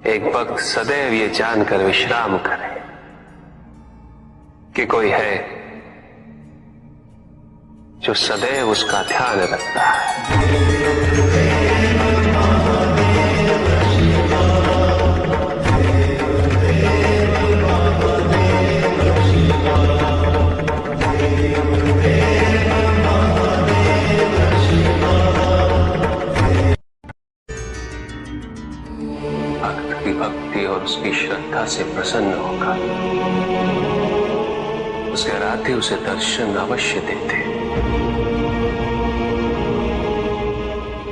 एक भक्त सदैव ये जानकर विश्राम करे कि कोई है जो सदैव उसका ध्यान रखता है। भक्त की भक्ति और उसकी श्रद्धा से प्रसन्न होगा। उसके आराध्य उसे दर्शन अवश्य देते,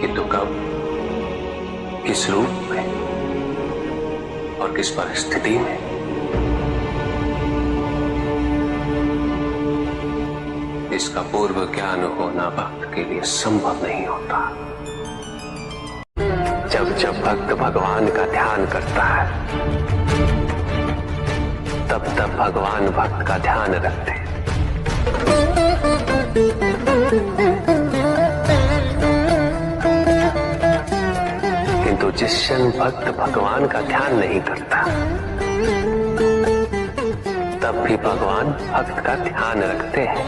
किंतु कब, किस रूप में और किस परिस्थिति में, इसका पूर्व ज्ञान होना भक्त के लिए संभव नहीं होता। जब जब भक्त भगवान का ध्यान करता है, तब तब भगवान भक्त का ध्यान रखते हैं। किंतु जिस क्षण भक्त भगवान का ध्यान नहीं करता, तब भी भगवान भक्त का ध्यान रखते हैं।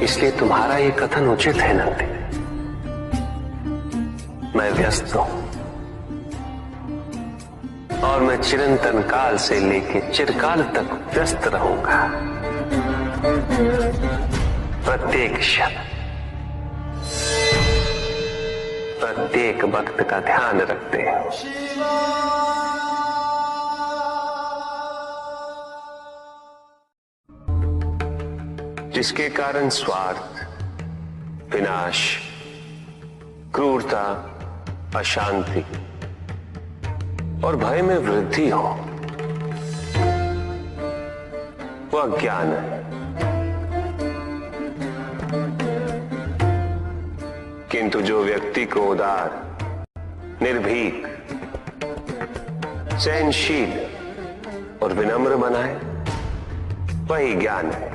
इसलिए तुम्हारा ये कथन उचित है नंदी। मैं व्यस्त हूं और मैं चिरंतन काल से लेके चिरकाल तक व्यस्त रहूंगा। प्रत्येक क्षण प्रत्येक भक्त का ध्यान रखते हैं। जिसके कारण स्वार्थ, विनाश, क्रूरता, अशांति और भय में वृद्धि हो, वह ज्ञान है। किंतु जो व्यक्ति को उदार, निर्भीक, सहनशील और विनम्र बनाए, वही ज्ञान है।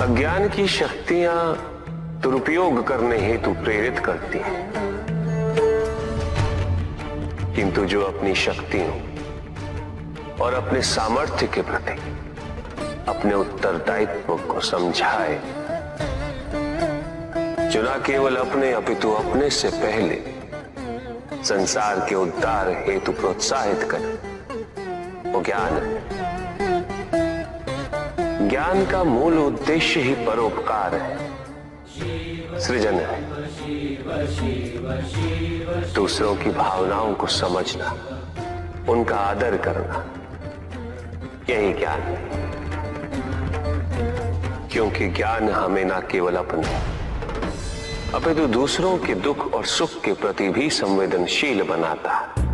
अज्ञान की शक्तियां दुरुपयोग करने हेतु प्रेरित करती हैं, किंतु जो अपनी शक्तियों और अपने सामर्थ्य के प्रति अपने उत्तरदायित्व को समझाए, जो न केवल अपने अपितु अपने से पहले संसार के उद्धार हेतु प्रोत्साहित करे, वो ज्ञान है। ज्ञान का मूल उद्देश्य ही परोपकार है, सृजन है। दूसरों की भावनाओं को समझना, उनका आदर करना, यही ज्ञान है। क्योंकि ज्ञान हमें न केवल अपने अपितु दूसरों के दुख और सुख के प्रति भी संवेदनशील बनाता है।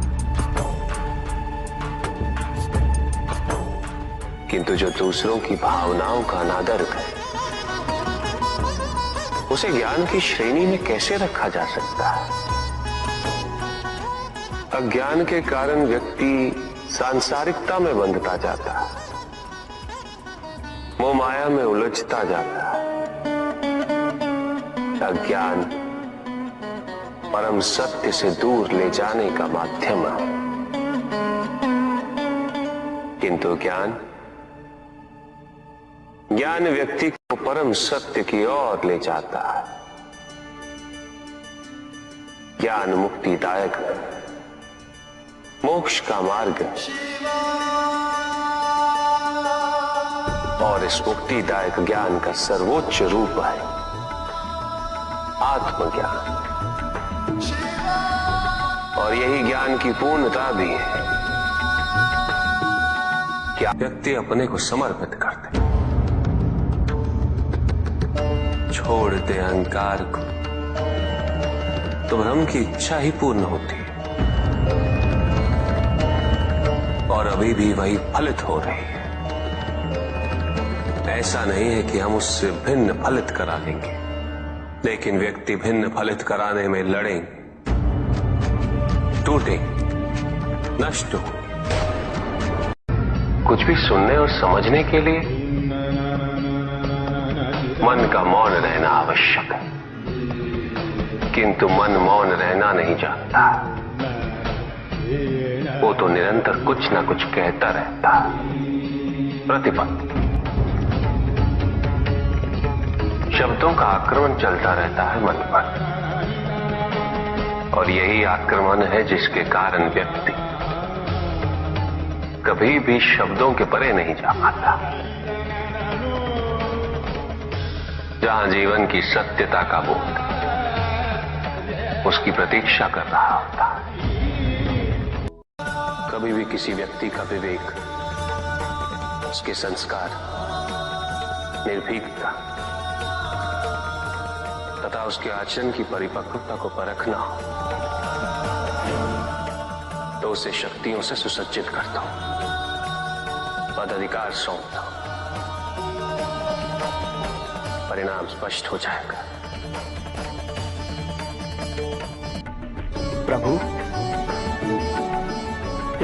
किंतु जो दूसरों की भावनाओं का अनादर करे, उसे ज्ञान की श्रेणी में कैसे रखा जा सकता है? अज्ञान के कारण व्यक्ति सांसारिकता में बंधता जाता है, मोह माया में उलझता जाता है। अज्ञान परम सत्य से दूर ले जाने का माध्यम है, किंतु ज्ञान व्यक्ति को परम सत्य की ओर ले जाता है। ज्ञान मुक्तिदायक है, मोक्ष का मार्ग है, और इस मुक्तिदायक ज्ञान का सर्वोच्च रूप है आत्मज्ञान। और यही ज्ञान की पूर्णता भी है कि व्यक्ति अपने को समर्पित कर दे, छोड़ दे अहंकार को, तो ब्रह्म की इच्छा ही पूर्ण होती है और अभी भी वही फलित हो रही है। ऐसा नहीं है कि हम उससे भिन्न फलित करा लेंगे, लेकिन व्यक्ति भिन्न फलित कराने में लड़ेंगे, टूटेंगे, नष्ट हो। कुछ भी सुनने और समझने के लिए मन का मौन रहना आवश्यक है। किंतु मन मौन रहना नहीं जानता। वो तो निरंतर कुछ ना कुछ कहता रहता। प्रतिपल शब्दों का आक्रमण चलता रहता है मन पर, और यही आक्रमण है जिसके कारण व्यक्ति कभी भी शब्दों के परे नहीं जा पाता। जहां जीवन की सत्यता का बोध उसकी प्रतीक्षा कर रहा होता। कभी भी किसी व्यक्ति का विवेक, उसके संस्कार, निर्भीकता तथा उसके आचरण की परिपक्वता को परखना हो तो उसे शक्तियों से सुसज्जित करता हूं, पदाधिकार सौंपता हूं। परिणाम स्पष्ट हो जाएगा। प्रभु,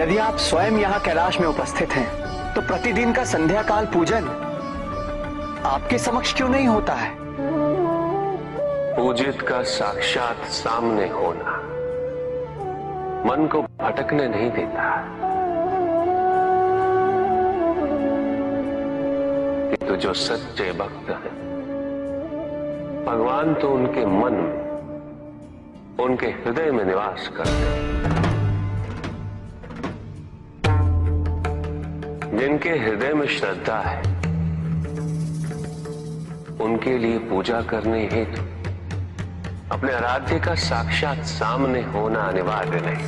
यदि आप स्वयं यहाँ कैलाश में उपस्थित हैं, तो प्रतिदिन का संध्या काल पूजन आपके समक्ष क्यों नहीं होता है? पूजित का साक्षात सामने होना मन को भटकने नहीं देता, किंतु जो सच्चे भक्त हैं, भगवान तो उनके मन में, उनके हृदय में निवास करते हैं। जिनके हृदय में श्रद्धा है, उनके लिए पूजा करने हेतु अपने आराध्य का साक्षात सामने होना अनिवार्य नहीं।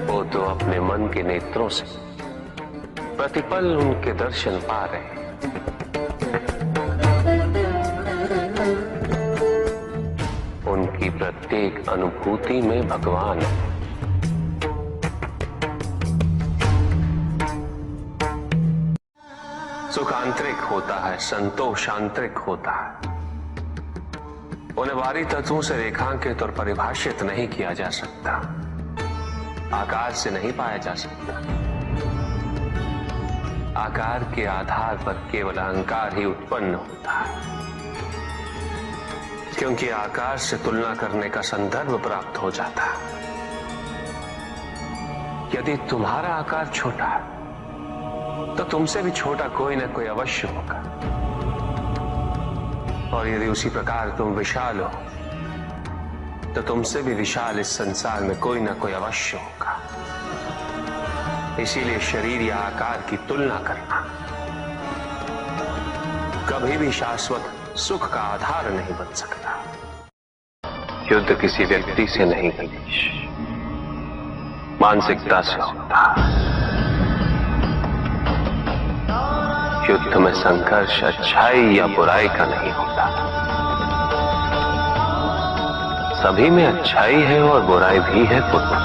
वो तो अपने मन के नेत्रों से प्रतिपल उनके दर्शन पा रहे हैं। उनकी प्रत्येक अनुभूति में भगवान है। सुख आंतरिक होता है, संतोष आंतरिक होता है। उन्हें बाहरी तत्वों से रेखांकित और परिभाषित नहीं किया जा सकता, आकार से नहीं पाया जा सकता। आकार के आधार पर केवल अहंकार ही उत्पन्न होता है, क्योंकि आकार से तुलना करने का संदर्भ प्राप्त हो जाता है। यदि तुम्हारा आकार छोटा है तो तुमसे भी छोटा कोई ना कोई अवश्य होगा, और यदि उसी प्रकार तुम विशाल हो तो तुमसे भी विशाल इस संसार में कोई ना कोई अवश्य होगा। इसीलिए शरीर या आकार की तुलना करना कभी भी शाश्वत सुख का आधार नहीं बन सकता। युद्ध किसी व्यक्ति से नहीं गणेश, मानसिकता से होता। युद्ध में संघर्ष अच्छाई या बुराई का नहीं होता, सभी में अच्छाई है और बुराई भी है पुत्र।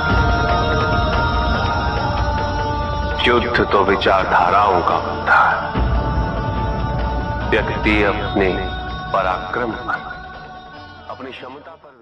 युद्ध तो विचारधाराओं का होता है। व्यक्ति अपने पराक्रम पर, अपनी क्षमता पर